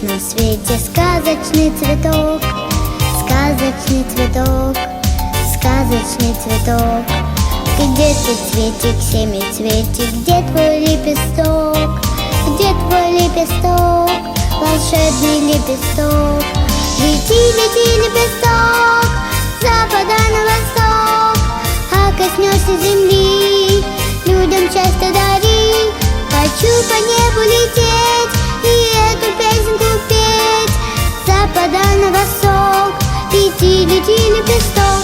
на свете сказочный цветок, сказочный цветок, сказочный цветок. Где ты, цветик, семицветик, где твой лепесток? Где твой лепесток, волшебный лепесток? Лети, лети, лепесток, с запада на восток, а коснешься земли, людям счастье дари. Хочу по небу лететь и эту песенку петь, с запада на восток, лети, лети, лепесток.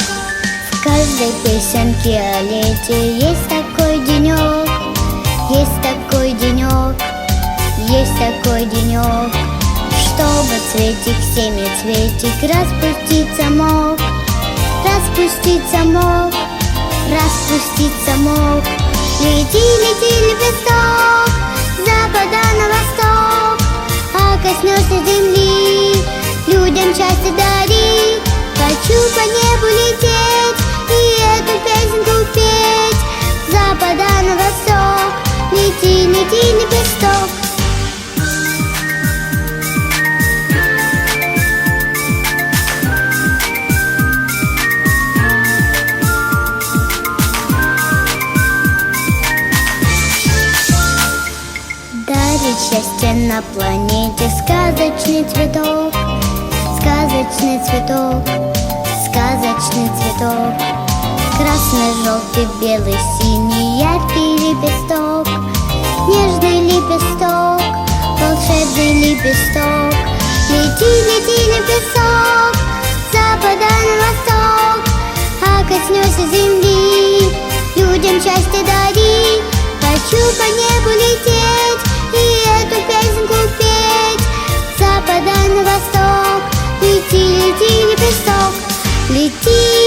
В каждой песенке о лете есть такой денек, есть такой денек, есть такой денек, чтобы цветик, семицветик распуститься мог, распуститься мог, распуститься мог. Лети, лети, лепесток, с запада на восток, а коснешься земли, людям счастье дари. Хочу по небу лететь и эту песенку петь, с запада на восток, лети, лети, лепесток. Дарит счастье на планете сказочный цветок, сказочный цветок, сказочный цветок. Красный, желтый, белый, синий, яркий лепесток, нежный лепесток, волшебный лепесток. Лети, лети, лепесток, с запада на восток, а коснешься земли, людям счастье дари. Хочу по небу лететь и эту песенку петь, с запада на восток, лети, лети, лепесток, лети.